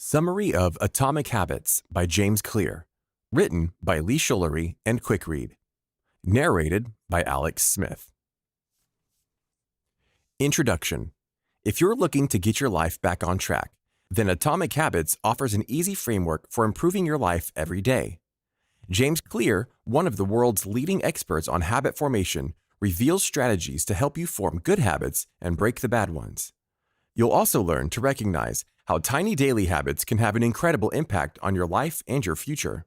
Summary of Atomic Habits by James Clear. Written by Lee Schullery and Quick Read. Narrated by Alex Smith. Introduction. If you're looking to get your life back on track, then Atomic Habits offers an easy framework for improving your life every day. James Clear, one of the world's leading experts on habit formation, reveals strategies to help you form good habits and break the bad ones. You'll also learn to recognize how tiny daily habits can have an incredible impact on your life and your future.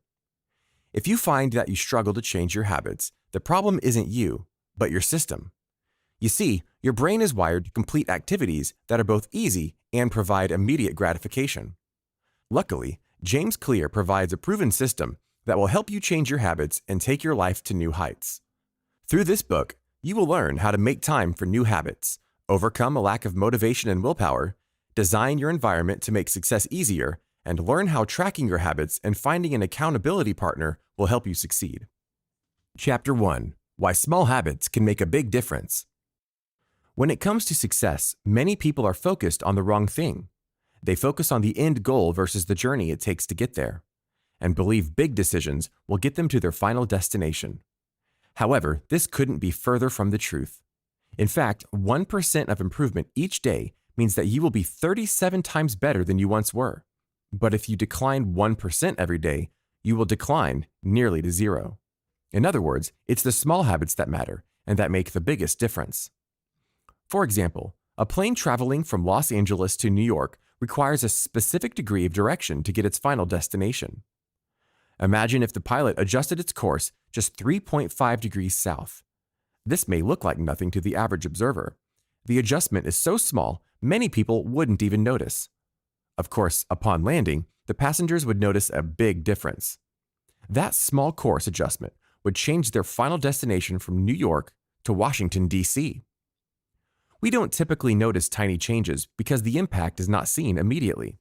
If you find that you struggle to change your habits, the problem isn't you, but your system. You see, your brain is wired to complete activities that are both easy and provide immediate gratification. Luckily, James Clear provides a proven system that will help you change your habits and take your life to new heights. Through this book, you will learn how to make time for new habits, overcome a lack of motivation and willpower, design your environment to make success easier, and learn how tracking your habits and finding an accountability partner will help you succeed. Chapter 1. Why Small Habits Can Make a Big Difference. When it comes to success, many people are focused on the wrong thing. They focus on the end goal versus the journey it takes to get there, and believe big decisions will get them to their final destination. However, this couldn't be further from the truth. In fact, 1% of improvement each day means that you will be 37 times better than you once were. But if you decline 1% every day, you will decline nearly to zero. In other words, it's the small habits that matter and that make the biggest difference. For example, a plane traveling from Los Angeles to New York requires a specific degree of direction to get its final destination. Imagine if the pilot adjusted its course just 3.5 degrees south. This may look like nothing to the average observer. The adjustment is so small, many people wouldn't even notice. Of course, upon landing, the passengers would notice a big difference. That small course adjustment would change their final destination from New York to Washington, D.C. We don't typically notice tiny changes because the impact is not seen immediately.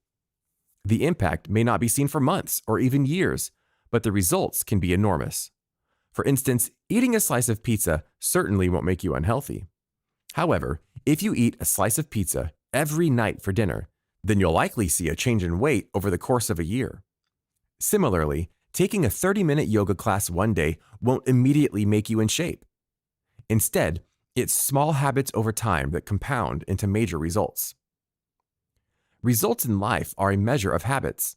The impact may not be seen for months or even years, but the results can be enormous. For instance, eating a slice of pizza certainly won't make you unhealthy. However, if you eat a slice of pizza every night for dinner, then you'll likely see a change in weight over the course of a year. Similarly, taking a 30-minute yoga class one day won't immediately make you in shape. Instead, it's small habits over time that compound into major results. Results in life are a measure of habits.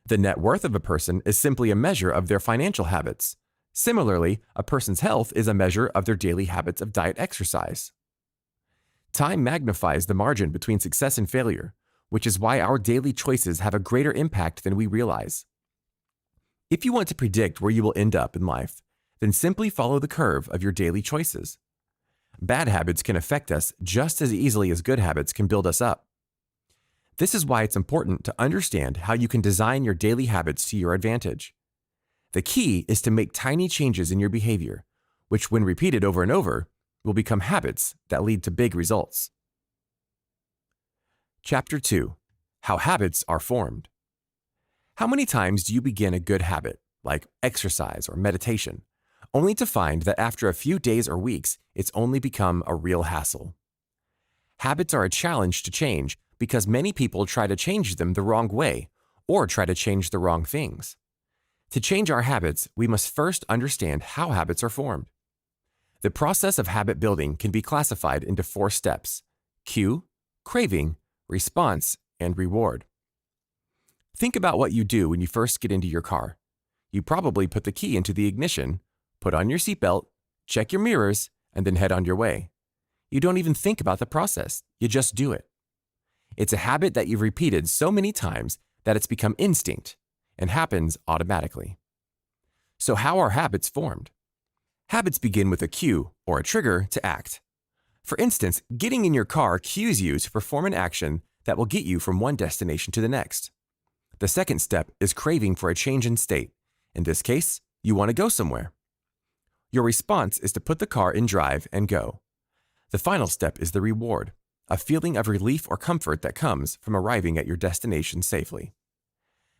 The net worth of a person is simply a measure of their financial habits. Similarly, a person's health is a measure of their daily habits of diet exercise. Time magnifies the margin between success and failure, which is why our daily choices have a greater impact than we realize. If you want to predict where you will end up in life, then simply follow the curve of your daily choices. Bad habits can affect us just as easily as good habits can build us up. This is why it's important to understand how you can design your daily habits to your advantage. The key is to make tiny changes in your behavior, which, when repeated over and over, will become habits that lead to big results. Chapter 2. How Habits Are Formed. How many times do you begin a good habit, like exercise or meditation, only to find that after a few days or weeks, it's only become a real hassle? Habits are a challenge to change because many people try to change them the wrong way or try to change the wrong things. To change our habits, we must first understand how habits are formed. The process of habit building can be classified into 4 steps: cue, craving, response, and reward. Think about what you do when you first get into your car. You probably put the key into the ignition, put on your seatbelt, check your mirrors, and then head on your way. You don't even think about the process, you just do it. It's a habit that you've repeated so many times that it's become instinct and happens automatically. So how are habits formed? Habits begin with a cue or a trigger to act. For instance, getting in your car cues you to perform an action that will get you from one destination to the next. The second step is craving for a change in state. In this case, you want to go somewhere. Your response is to put the car in drive and go. The final step is the reward, a feeling of relief or comfort that comes from arriving at your destination safely.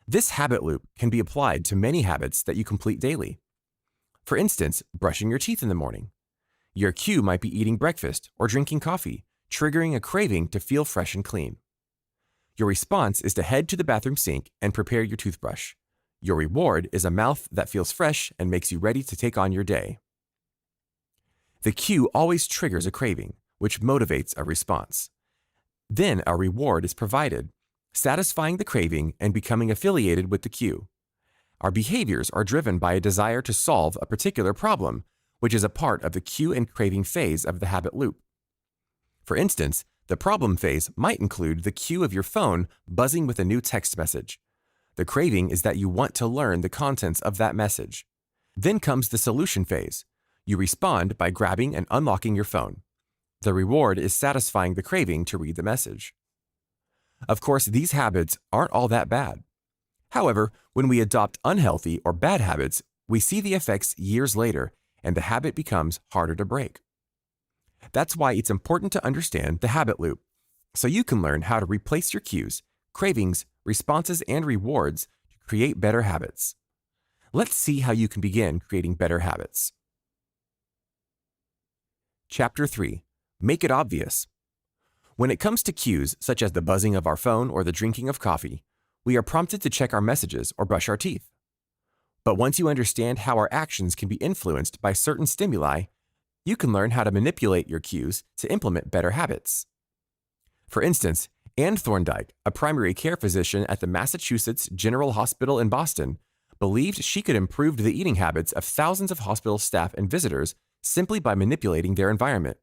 This habit loop can be applied to many habits that you complete daily. For instance, brushing your teeth in the morning. Your cue might be eating breakfast or drinking coffee, triggering a craving to feel fresh and clean. Your response is to head to the bathroom sink and prepare your toothbrush. Your reward is a mouth that feels fresh and makes you ready to take on your day. The cue always triggers a craving, which motivates a response. Then a reward is provided, satisfying the craving and becoming affiliated with the cue. Our behaviors are driven by a desire to solve a particular problem, which is a part of the cue and craving phase of the habit loop. For instance, the problem phase might include the cue of your phone buzzing with a new text message. The craving is that you want to learn the contents of that message. Then comes the solution phase. You respond by grabbing and unlocking your phone. The reward is satisfying the craving to read the message. Of course, these habits aren't all that bad. However, when we adopt unhealthy or bad habits, we see the effects years later, and the habit becomes harder to break. That's why it's important to understand the habit loop, so you can learn how to replace your cues, cravings, responses, and rewards to create better habits. Let's see how you can begin creating better habits. Chapter 3. Make it obvious. When it comes to cues, such as the buzzing of our phone or the drinking of coffee, we are prompted to check our messages or brush our teeth. But once you understand how our actions can be influenced by certain stimuli, you can learn how to manipulate your cues to implement better habits. For instance, Anne Thorndike, a primary care physician at the Massachusetts General Hospital in Boston, believed she could improve the eating habits of thousands of hospital staff and visitors simply by manipulating their environment.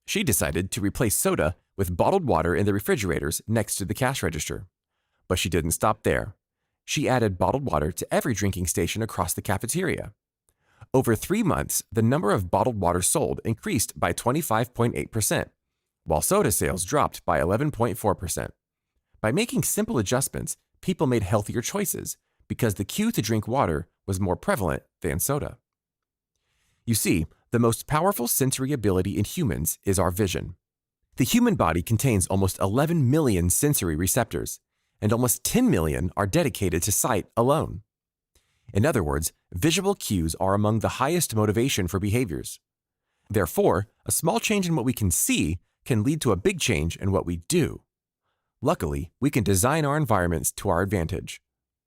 She decided to replace soda with bottled water in the refrigerators next to the cash register. But she didn't stop there. She added bottled water to every drinking station across the cafeteria. Over 3 months, the number of bottled water sold increased by 25.8%, while soda sales dropped by 11.4%. By making simple adjustments, people made healthier choices because the cue to drink water was more prevalent than soda. You see, the most powerful sensory ability in humans is our vision. The human body contains almost 11 million sensory receptors, and almost 10 million are dedicated to sight alone. In other words, visual cues are among the highest motivation for behaviors. Therefore, a small change in what we can see can lead to a big change in what we do. Luckily, we can design our environments to our advantage.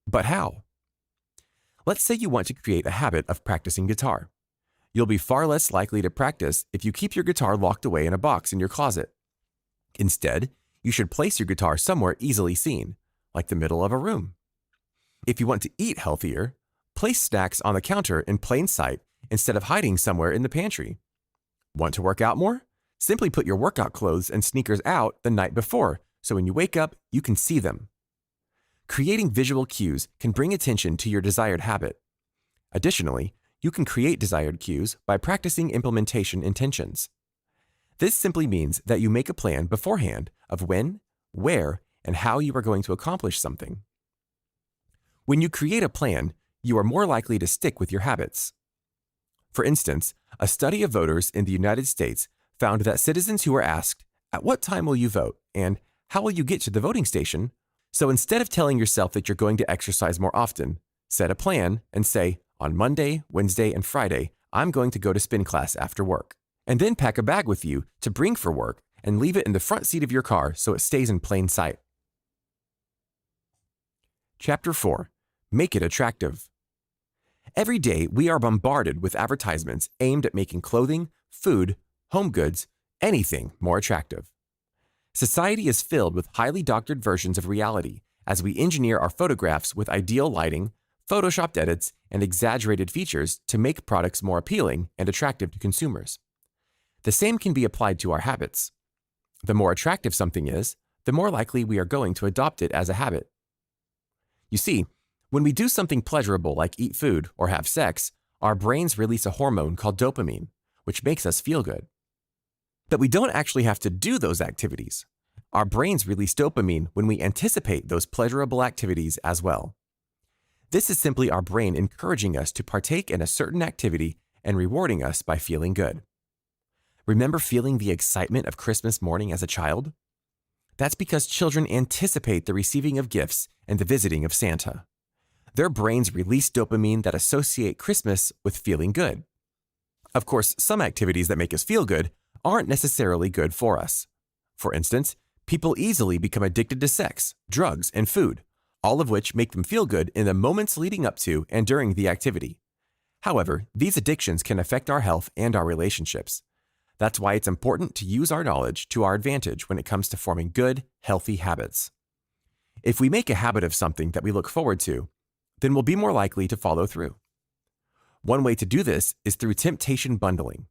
But how? Let's say you want to create a habit of practicing guitar. You'll be far less likely to practice if you keep your guitar locked away in a box in your closet. Instead, you should place your guitar somewhere easily seen, like the middle of a room. If you want to eat healthier, place snacks on the counter in plain sight instead of hiding somewhere in the pantry. Want to work out more? Simply put your workout clothes and sneakers out the night before, so when you wake up, you can see them. Creating visual cues can bring attention to your desired habit. Additionally, you can create desired cues by practicing implementation intentions. This simply means that you make a plan beforehand of when, where, and how you are going to accomplish something. When you create a plan, you are more likely to stick with your habits. For instance, a study of voters in the United States found that citizens who were asked, "At what time will you vote?" and "How will you get to the voting station?" So instead of telling yourself that you're going to exercise more often, set a plan and say, "On Monday, Wednesday, and Friday, I'm going to go to spin class after work." And then pack a bag with you to bring for work and leave it in the front seat of your car so it stays in plain sight. Chapter 4. Make it attractive. Every day, we are bombarded with advertisements aimed at making clothing, food, home goods, anything more attractive. Society is filled with highly doctored versions of reality as we engineer our photographs with ideal lighting, photoshopped edits, and exaggerated features to make products more appealing and attractive to consumers. The same can be applied to our habits. The more attractive something is, the more likely we are going to adopt it as a habit. You see, when we do something pleasurable like eat food or have sex, our brains release a hormone called dopamine, which makes us feel good. But we don't actually have to do those activities. Our brains release dopamine when we anticipate those pleasurable activities as well. This is simply our brain encouraging us to partake in a certain activity and rewarding us by feeling good. Remember feeling the excitement of Christmas morning as a child? That's because children anticipate the receiving of gifts and the visiting of Santa. Their brains release dopamine that associate Christmas with feeling good. Of course, some activities that make us feel good aren't necessarily good for us. For instance, People easily become addicted to sex, drugs, and food, all of which make them feel good in the moments leading up to and during the activity. However, these addictions can affect our health and our relationships. That's why it's important to use our knowledge to our advantage when it comes to forming good, healthy habits. If we make a habit of something that we look forward to, then we'll be more likely to follow through. One way to do this is through temptation bundling.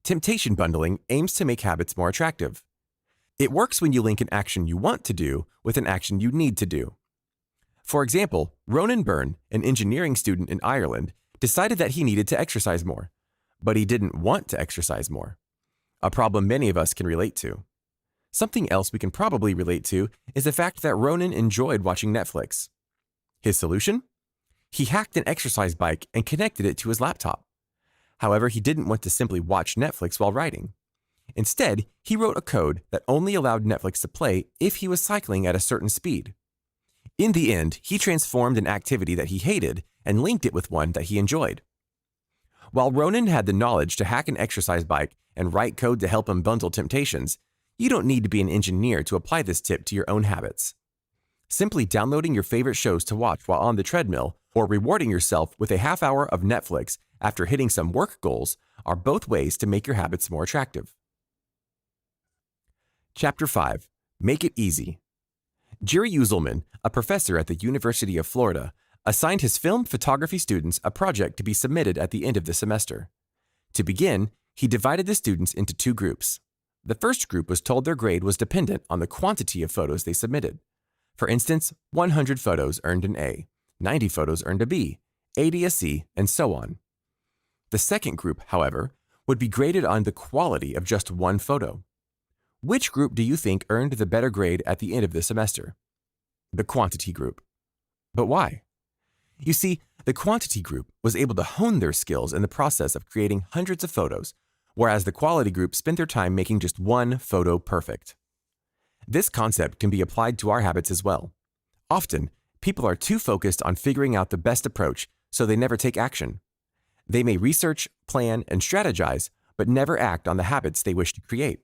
Temptation bundling aims to make habits more attractive. It works when you link an action you want to do with an action you need to do. For example, Ronan Byrne, an engineering student in Ireland, decided that he needed to exercise more, but he didn't want to exercise more, a problem many of us can relate to. Something else we can probably relate to is the fact that Ronan enjoyed watching Netflix. His solution? He hacked an exercise bike and connected it to his laptop. However, he didn't want to simply watch Netflix while riding. Instead, he wrote a code that only allowed Netflix to play if he was cycling at a certain speed. In the end, he transformed an activity that he hated and linked it with one that he enjoyed. While Ronan had the knowledge to hack an exercise bike and write code to help him bundle temptations, you don't need to be an engineer to apply this tip to your own habits. Simply downloading your favorite shows to watch while on the treadmill or rewarding yourself with a half hour of Netflix after hitting some work goals are both ways to make your habits more attractive. Chapter 5. Make it easy. Jerry Uselman, a professor at the University of Florida, assigned his film photography students a project to be submitted at the end of the semester. To begin, he divided the students into two groups. The first group was told their grade was dependent on the quantity of photos they submitted. For instance, 100 photos earned an A, 90 photos earned a B, 80 a C, and so on. The second group, however, would be graded on the quality of just one photo. Which group do you think earned the better grade at the end of the semester? The quantity group. But why? You see, the quantity group was able to hone their skills in the process of creating hundreds of photos, whereas the quality group spent their time making just one photo perfect. This concept can be applied to our habits as well. Often, people are too focused on figuring out the best approach, so they never take action. They may research, plan, and strategize, but never act on the habits they wish to create.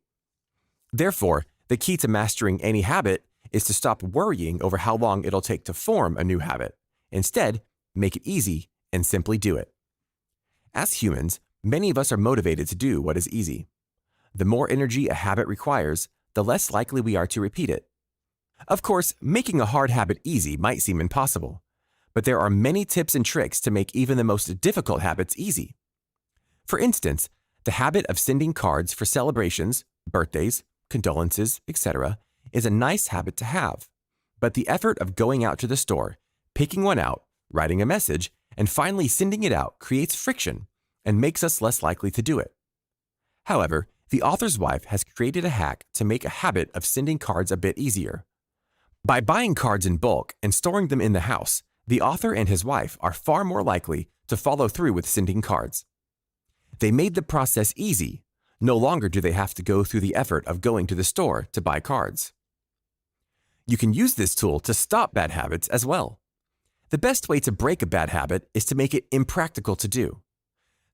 Therefore, the key to mastering any habit is to stop worrying over how long it'll take to form a new habit. Instead, make it easy and simply do it. As humans, many of us are motivated to do what is easy. The more energy a habit requires, the less likely we are to repeat it. Of course, making a hard habit easy might seem impossible, but there are many tips and tricks to make even the most difficult habits easy. For instance, the habit of sending cards for celebrations, birthdays, condolences, etc., is a nice habit to have, but the effort of going out to the store, picking one out, writing a message, and finally sending it out creates friction and makes us less likely to do it. However, the author's wife has created a hack to make a habit of sending cards a bit easier. By buying cards in bulk and storing them in the house, the author and his wife are far more likely to follow through with sending cards. They made the process easy. No longer do they have to go through the effort of going to the store to buy cards. You can use this tool to stop bad habits as well. The best way to break a bad habit is to make it impractical to do.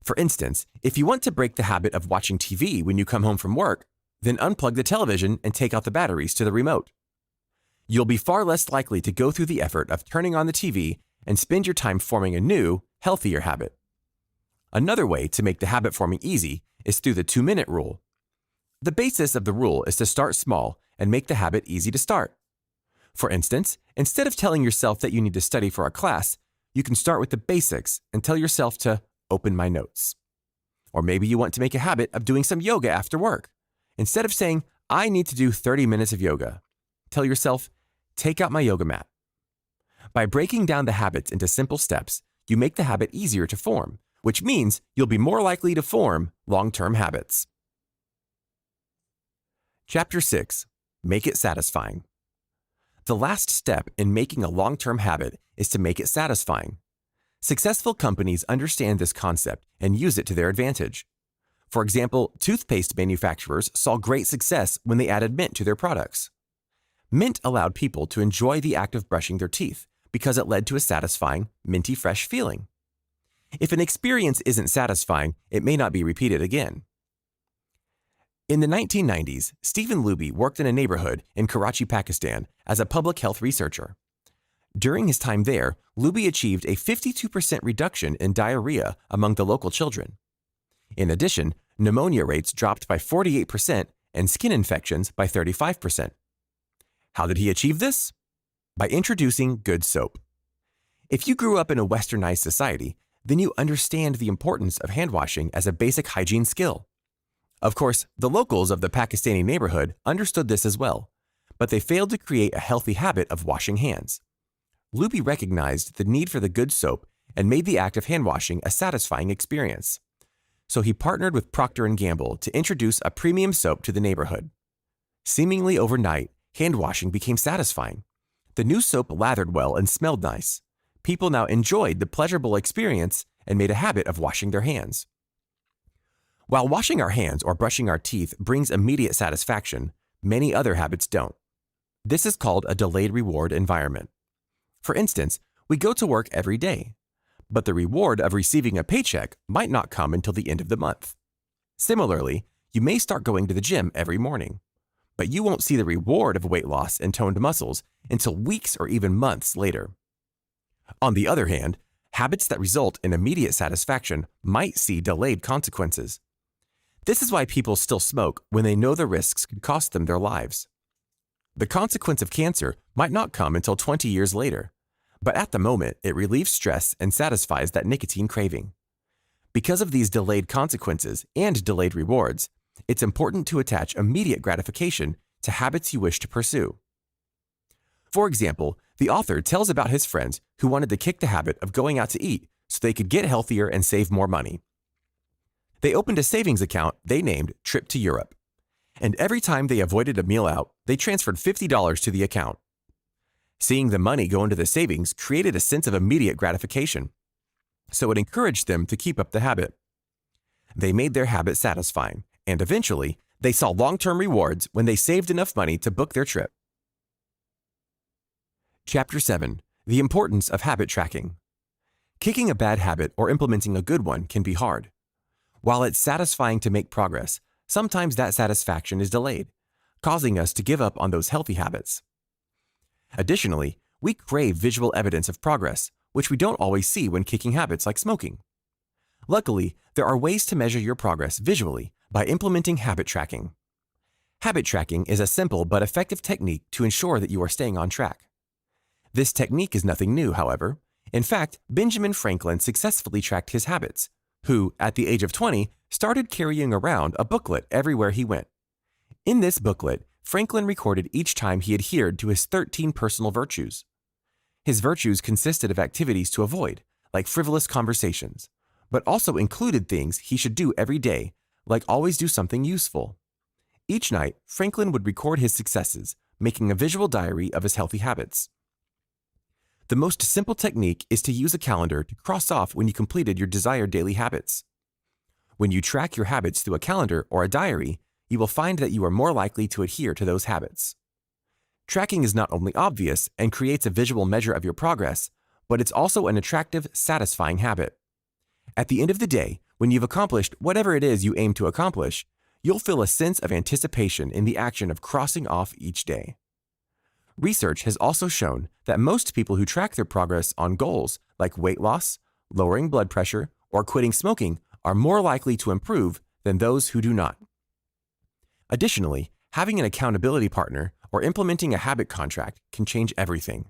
For instance, if you want to break the habit of watching TV when you come home from work, then unplug the television and take out the batteries to the remote. You'll be far less likely to go through the effort of turning on the TV and spend your time forming a new, healthier habit. Another way to make the habit forming easy is through the 2-minute rule. The basis of the rule is to start small and make the habit easy to start. For instance, instead of telling yourself that you need to study for a class, you can start with the basics and tell yourself to open my notes. Or maybe you want to make a habit of doing some yoga after work. Instead of saying, I need to do 30 minutes of yoga, tell yourself, take out my yoga mat. By breaking down the habits into simple steps, you make the habit easier to form, which means you'll be more likely to form long-term habits. Chapter 6. Make it satisfying. The last step in making a long-term habit is to make it satisfying. Successful companies understand this concept and use it to their advantage. For example, toothpaste manufacturers saw great success when they added mint to their products. Mint allowed people to enjoy the act of brushing their teeth because it led to a satisfying, minty fresh feeling. If an experience isn't satisfying, it may not be repeated again. In the 1990s, Stephen Luby worked in a neighborhood in Karachi, Pakistan, as a public health researcher. During his time there, Luby achieved a 52% reduction in diarrhea among the local children. In addition, pneumonia rates dropped by 48% and skin infections by 35%. How did he achieve this? By introducing good soap. If you grew up in a westernized society, then you understand the importance of hand washing as a basic hygiene skill. Of course, the locals of the Pakistani neighborhood understood this as well, but they failed to create a healthy habit of washing hands. Luby recognized the need for the good soap and made the act of hand washing a satisfying experience. So he partnered with Procter & Gamble to introduce a premium soap to the neighborhood. Seemingly overnight, hand washing became satisfying. The new soap lathered well and smelled nice. People now enjoyed the pleasurable experience and made a habit of washing their hands. While washing our hands or brushing our teeth brings immediate satisfaction, many other habits don't. This is called a delayed reward environment. For instance, we go to work every day, but the reward of receiving a paycheck might not come until the end of the month. Similarly, you may start going to the gym every morning, but you won't see the reward of weight loss and toned muscles until weeks or even months later. On the other hand, habits that result in immediate satisfaction might see delayed consequences. This is why people still smoke when they know the risks could cost them their lives. The consequence of cancer might not come until 20 years later, but at the moment it relieves stress and satisfies that nicotine craving. Because of these delayed consequences and delayed rewards, it's important to attach immediate gratification to habits you wish to pursue. For example, the author tells about his friends who wanted to kick the habit of going out to eat so they could get healthier and save more money. They opened a savings account they named Trip to Europe, and every time they avoided a meal out, they transferred $50 to the account. Seeing the money go into the savings created a sense of immediate gratification, so it encouraged them to keep up the habit. They made their habit satisfying, and eventually, they saw long-term rewards when they saved enough money to book their trip. Chapter 7. The Importance of Habit Tracking. Kicking a bad habit or implementing a good one can be hard. While it's satisfying to make progress, sometimes that satisfaction is delayed, causing us to give up on those healthy habits. Additionally, we crave visual evidence of progress, which we don't always see when kicking habits like smoking. Luckily, there are ways to measure your progress visually by implementing habit tracking. Habit tracking is a simple but effective technique to ensure that you are staying on track. This technique is nothing new, however. In fact, Benjamin Franklin successfully tracked his habits, who, at the age of 20, started carrying around a booklet everywhere he went. In this booklet, Franklin recorded each time he adhered to his 13 personal virtues. His virtues consisted of activities to avoid, like frivolous conversations, but also included things he should do every day, like always do something useful. Each night, Franklin would record his successes, making a visual diary of his healthy habits. The most simple technique is to use a calendar to cross off when you completed your desired daily habits. When you track your habits through a calendar or a diary, you will find that you are more likely to adhere to those habits. Tracking is not only obvious and creates a visual measure of your progress, but it's also an attractive, satisfying habit. At the end of the day, when you've accomplished whatever it is you aim to accomplish, you'll feel a sense of anticipation in the action of crossing off each day. Research has also shown that most people who track their progress on goals like weight loss, lowering blood pressure, or quitting smoking are more likely to improve than those who do not. Additionally, having an accountability partner or implementing a habit contract can change everything.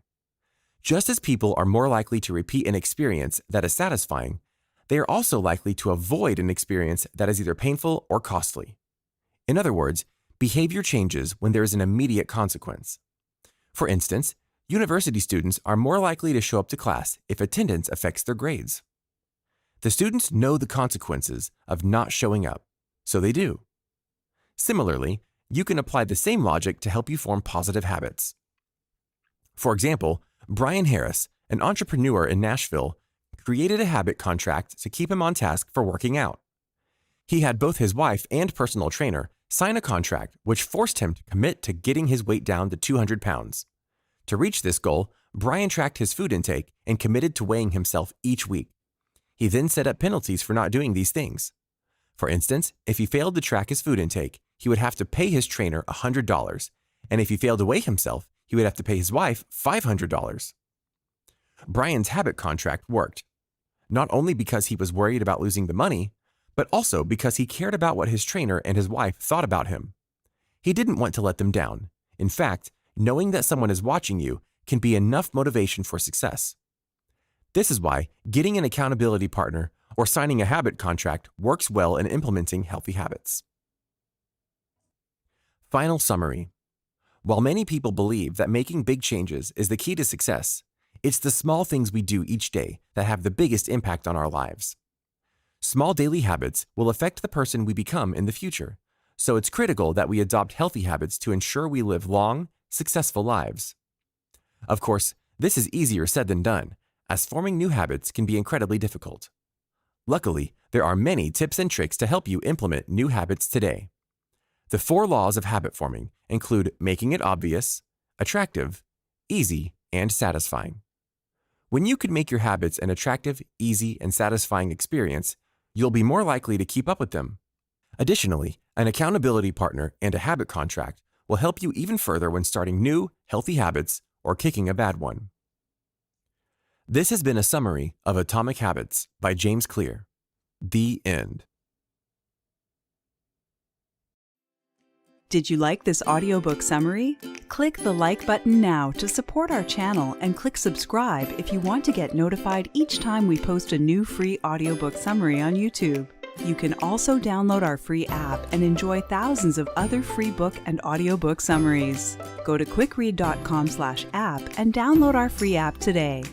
Just as people are more likely to repeat an experience that is satisfying, they are also likely to avoid an experience that is either painful or costly. In other words, behavior changes when there is an immediate consequence. For instance, university students are more likely to show up to class if attendance affects their grades. The students know the consequences of not showing up, so they do. Similarly, you can apply the same logic to help you form positive habits. For example, Brian Harris, an entrepreneur in Nashville, created a habit contract to keep him on task for working out. He had both his wife and personal trainer sign a contract which forced him to commit to getting his weight down to 200 pounds. To reach this goal, Brian tracked his food intake and committed to weighing himself each week. He then set up penalties for not doing these things. For instance, if he failed to track his food intake, he would have to pay his trainer $100, and if he failed to weigh himself, he would have to pay his wife $500. Brian's habit contract worked, not only because he was worried about losing the money, but also because he cared about what his trainer and his wife thought about him. He didn't want to let them down. In fact, knowing that someone is watching you can be enough motivation for success. This is why getting an accountability partner or signing a habit contract works well in implementing healthy habits. Final summary. While many people believe that making big changes is the key to success, it's the small things we do each day that have the biggest impact on our lives. Small daily habits will affect the person we become in the future, so it's critical that we adopt healthy habits to ensure we live long, successful lives. Of course, this is easier said than done, as forming new habits can be incredibly difficult. Luckily, there are many tips and tricks to help you implement new habits today. The 4 laws of habit forming include making it obvious, attractive, easy, and satisfying. When you can make your habits an attractive, easy, and satisfying experience, you'll be more likely to keep up with them. Additionally, an accountability partner and a habit contract will help you even further when starting new, healthy habits or kicking a bad one. This has been a summary of Atomic Habits by James Clear. The end. Did you like this audiobook summary? Click the like button now to support our channel and click subscribe if you want to get notified each time we post a new free audiobook summary on YouTube. You can also download our free app and enjoy thousands of other free book and audiobook summaries. Go to quickread.com/app and download our free app today.